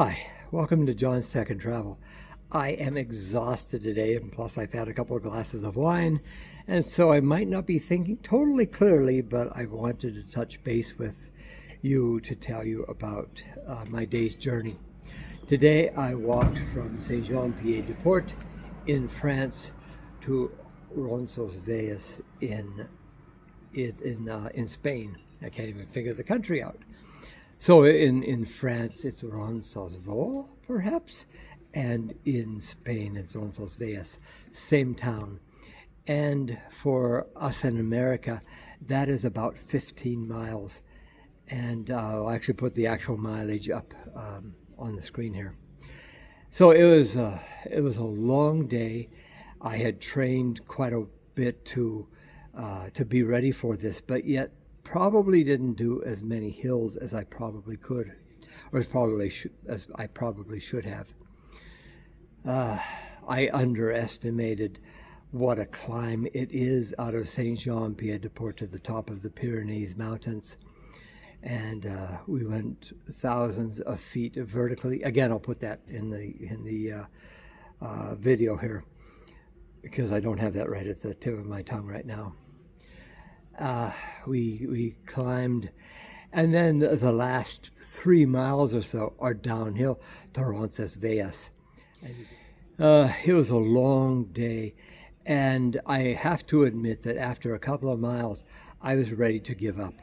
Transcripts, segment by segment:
Hi, welcome to John's Tech and Travel. I am exhausted today, and plus I've had a couple of glasses of wine, and so I might not be thinking totally clearly, but I wanted to touch base with you to tell you about my day's journey. Today I walked from Saint-Jean-Pied-de-Port in France to RONCESVALLES in Spain. I can't even figure the country out. So in France, it's Roncesvalles, perhaps, and in Spain, it's Roncesvalles, same town. And for us in America, that is about 15 miles. And I'll actually put the actual mileage up on the screen here. So it was a long day. I had trained quite a bit to be ready for this, but yet probably didn't do as many hills as I probably could, or as I probably should have. I underestimated what a climb it is out of Saint-Jean-Pied-de-Port to the top of the Pyrenees Mountains, and we went thousands of feet vertically. Again, I'll put that in the video here because I don't have that right at the tip of my tongue right now. We climbed, and then the last 3 miles or so are downhill to Roncesvalles. It was a long day, and I have to admit that after a couple of miles, I was ready to give up.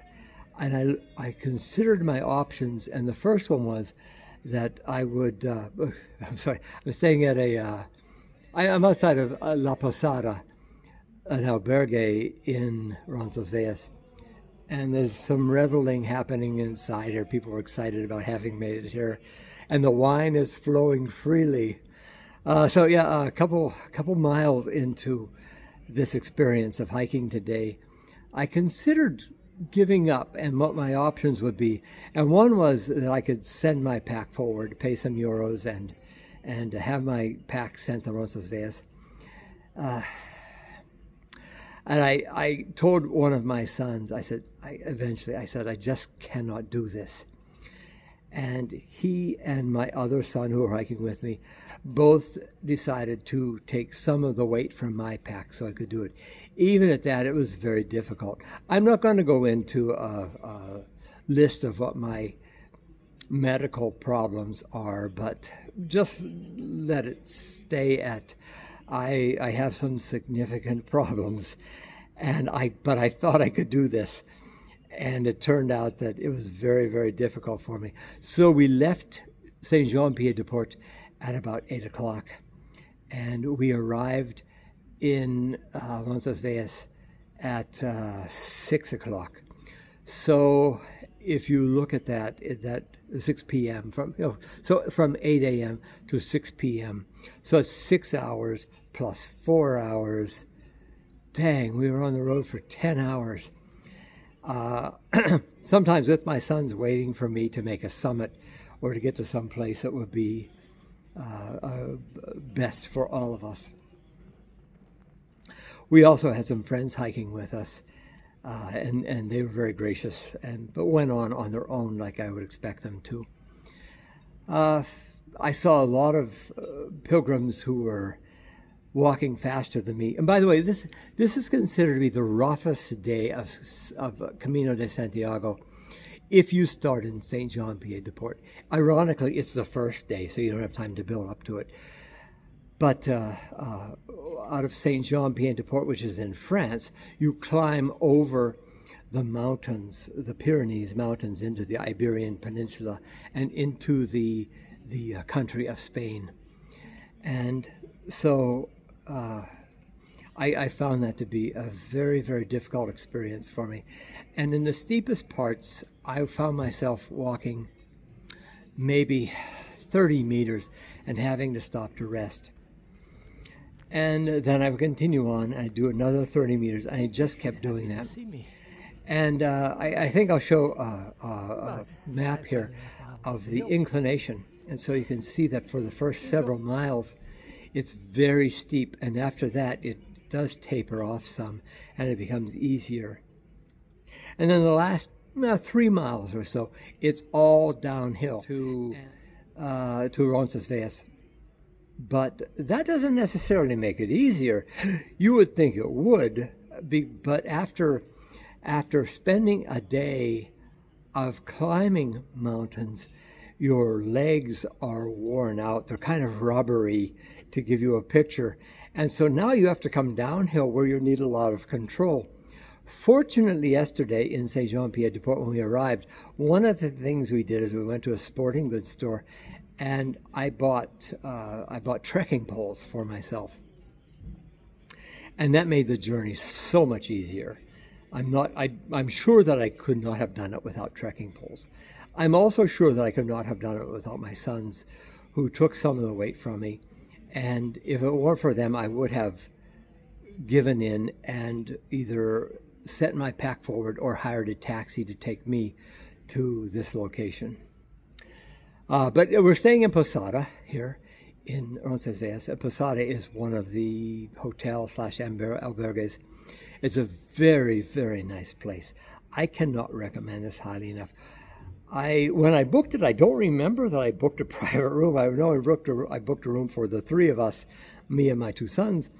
And I considered my options, and the first one was that I would, I'm sorry, I'm staying at I'm outside of La Posada, an albergue in Roncesvalles, and there's some reveling happening inside here. People are excited about having made it here, and the wine is flowing freely. So yeah, a couple miles into this experience of hiking today, I considered giving up and what my options would be. And one was that I could send my pack forward, pay some euros, and have my pack sent to Roncesvalles. And I told one of my sons, I said, I just cannot do this. And he and my other son who were hiking with me both decided to take some of the weight from my pack so I could do it. Even at that, it was very difficult. I'm not going to go into a list of what my medical problems are, but just let it stay at I have some significant problems, but I thought I could do this, and it turned out that it was very, very difficult for me. So we left Saint-Jean-Pied-de-Port at about 8 o'clock, and we arrived in Roncesvalles at 6 o'clock. So if you look at that 6 p.m. from 8 a.m. to 6 p.m. So it's 6 hours plus 4 hours. Dang, we were on the road for 10 hours. Sometimes with my sons waiting for me to make a summit or to get to some place that would be best for all of us. We also had some friends hiking with us. And they were very gracious, but went on their own like I would expect them to. I saw a lot of pilgrims who were walking faster than me. And by the way, this is considered to be the roughest day of Camino de Santiago if you start in Saint-Jean-Pied-de-Port. Ironically, it's the first day, so you don't have time to build up to it. But out of Saint-Jean-Pied-de-Port, which is in France, you climb over the mountains, the Pyrenees Mountains, into the Iberian Peninsula and into the country of Spain. And so I found that to be a very, very difficult experience for me. And in the steepest parts, I found myself walking maybe 30 meters and having to stop to rest. And then I would continue on, and I'd do another 30 meters, and I just kept doing that. And I think I'll show a map here of the inclination. And so you can see that for the first several miles, it's very steep. And after that, it does taper off some, and it becomes easier. And then the last 3 miles or so, it's all downhill to to Roncesvalles. But that doesn't necessarily make it easier. You would think it would, but after spending a day of climbing mountains, your legs are worn out. They're kind of rubbery, to give you a picture. And so now you have to come downhill where you need a lot of control. Fortunately, yesterday in Saint-Jean-Pied-de-Port, when we arrived, one of the things we did is we went to a sporting goods store, and I bought trekking poles for myself. And that made the journey so much easier. I'm sure that I could not have done it without trekking poles. I'm also sure that I could not have done it without my sons, who took some of the weight from me. And if it weren't for them, I would have given in and either set my pack forward or hired a taxi to take me to this location. But we're staying in Posada here in Roncesvalles. Posada is one of the hotel/albergues. It's a very, very nice place. I cannot recommend this highly enough. When I booked it, I don't remember that I booked a private room. I know I booked a room for the three of us, me and my two sons.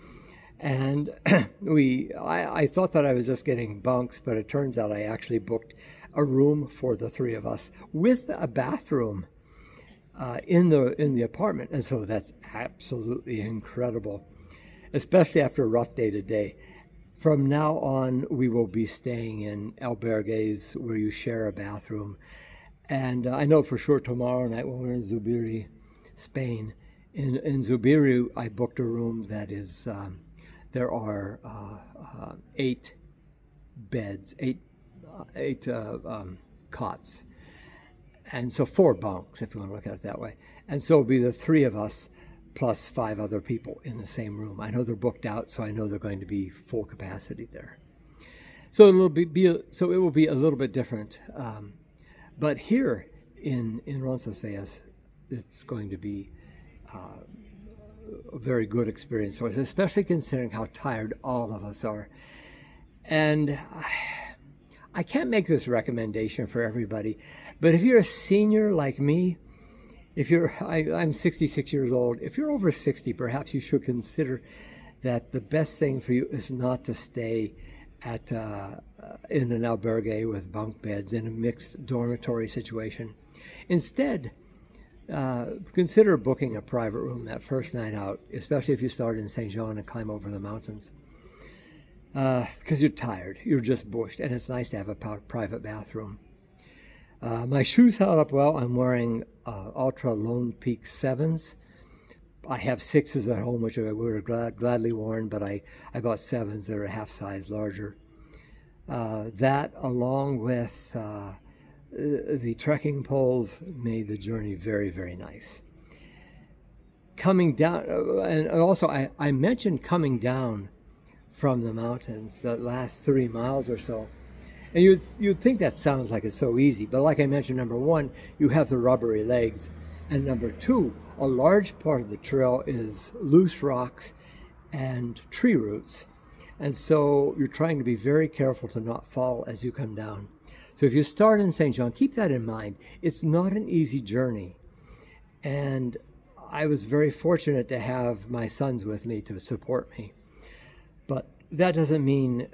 And I thought that I was just getting bunks, but it turns out I actually booked a room for the three of us with a bathroom in the apartment. And so that's absolutely incredible, especially after a rough day today. From now on, we will be staying in albergues where you share a bathroom. And I know for sure tomorrow night when we're in Zubiri, Spain, in Zubiri, I booked a room that is, there are 8 beds, eight cots. And so 4 bunks, if you want to look at it that way. And so it'll be the 3 of us plus 5 other people in the same room. I know they're booked out, so I know they're going to be full capacity there. So it will be a little bit different. But here in Roncesvalles, it's going to be a very good experience for us, especially considering how tired all of us are. And I can't make this recommendation for everybody, but if you're a senior like me, I'm 66 years old. If you're over 60, perhaps you should consider that the best thing for you is not to stay in an albergue with bunk beds in a mixed dormitory situation. Instead, consider booking a private room that first night out, especially if you start in Saint Jean and climb over the mountains. Because you're tired, you're just bushed, and it's nice to have a private bathroom. My shoes held up well. I'm wearing Ultra Lone Peak 7s. I have 6s at home, which I would have gladly worn, but I bought 7s that are a half size larger. That, along with the trekking poles, made the journey very, very nice. Coming down, and also I mentioned coming down from the mountains, the last 3 miles or so. And you'd think that sounds like it's so easy, but like I mentioned, number 1, you have the rubbery legs, and number 2, a large part of the trail is loose rocks and tree roots. And so you're trying to be very careful to not fall as you come down. So if you start in Saint Jean, keep that in mind. It's not an easy journey. And I was very fortunate to have my sons with me to support me. But that doesn't mean,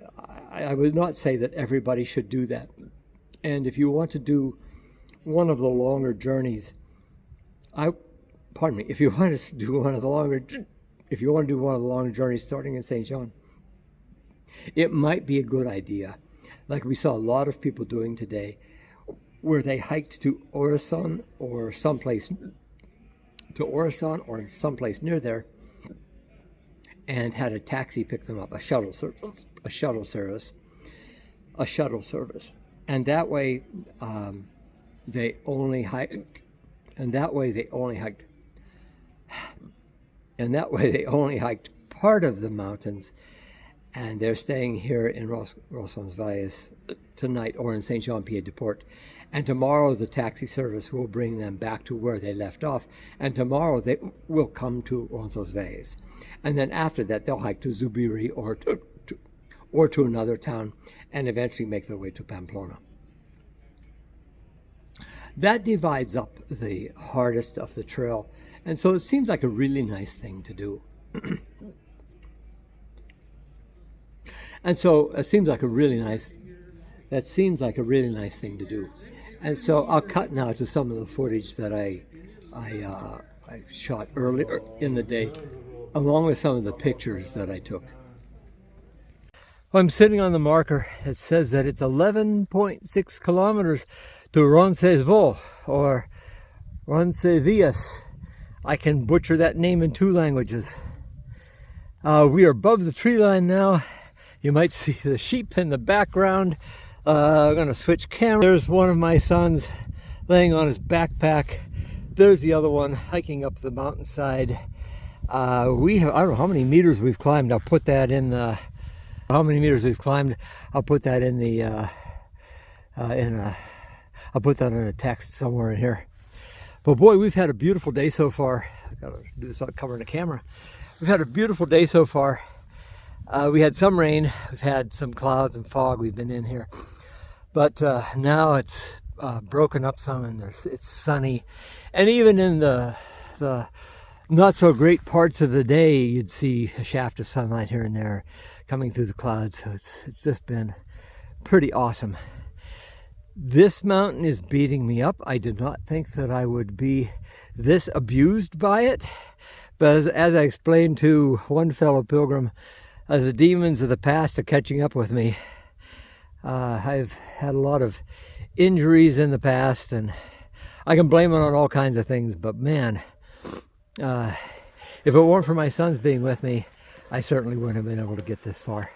I would not say that everybody should do that. And if you want to do one of the longer journeys, if you want to do one of the longer journeys starting in Saint Jean, it might be a good idea, like we saw a lot of people doing today, where they hiked to Orison or someplace near there, and had a taxi pick them up, a shuttle service, and that way they only hiked part of the mountains, and they're staying here in Roncesvalles tonight, or in Saint-Jean-Pied-de-Port. And tomorrow the taxi service will bring them back to where they left off, and tomorrow they will come to Roncesvalles. And then after that, they'll hike to Zubiri or to another town, and eventually make their way to Pamplona. that divides up the hardest of the trail. And so it seems like a really nice thing to do. And so it seems like a really nice, that seems like a really nice thing to do. And so I'll cut now to some of the footage that I shot earlier in the day, along with some of the pictures that I took. Well, I'm sitting on the marker. It says that it's 11.6 kilometers to Roncesvalles, or Roncesvalles. I can butcher that name in 2 languages. We are above the tree line now. You might see the sheep in the background. I'm going to switch camera. There's one of my sons laying on his backpack. There's the other one hiking up the mountainside. We have, I don't know how many meters we've climbed. I'll put that in the, how many meters we've climbed. I'll put that in the, I'll put that in a text somewhere in here. But boy, we've had a beautiful day so far. I've got to do this without covering the camera. We've had a beautiful day so far. We had some rain. We've had some clouds and fog. We've been in here. But now it's broken up some, and it's sunny. And even in the not so great parts of the day, you'd see a shaft of sunlight here and there coming through the clouds. So it's just been pretty awesome. This mountain is beating me up. I did not think that I would be this abused by it. But as I explained to one fellow pilgrim, the demons of the past are catching up with me. I've had a lot of injuries in the past, and I can blame it on all kinds of things, but man, if it weren't for my sons being with me, I certainly wouldn't have been able to get this far.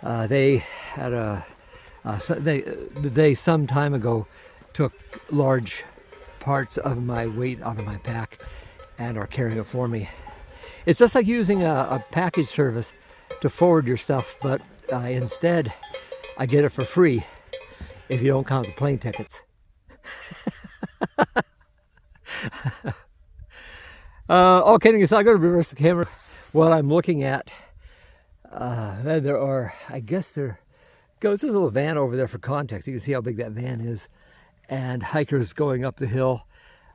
They had they some time ago took large parts of my weight out of my pack and are carrying it for me. It's just like using a package service to forward your stuff, but instead I get it for free if you don't count the plane tickets. All kidding aside, I'm going to reverse the camera. What I'm looking at, there are, I guess there goes this little van over there for context. You can see how big that van is, and hikers going up the hill.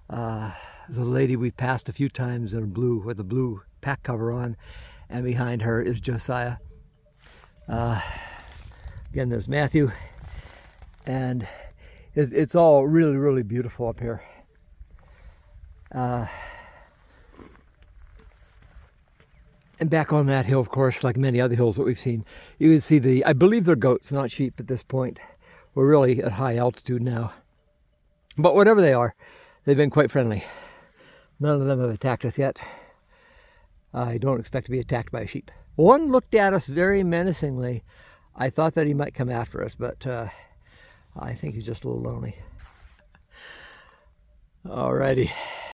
There's a lady we passed a few times in blue with a blue pack cover on, and behind her is Josiah. Again, there's Matthew, and it's all really, really beautiful up here. And back on that hill, of course, like many other hills that we've seen, you can see I believe they're goats, not sheep at this point. We're really at high altitude now. But whatever they are, they've been quite friendly. None of them have attacked us yet. I don't expect to be attacked by a sheep. One looked at us very menacingly. I thought that he might come after us, but I think he's just a little lonely. Alrighty.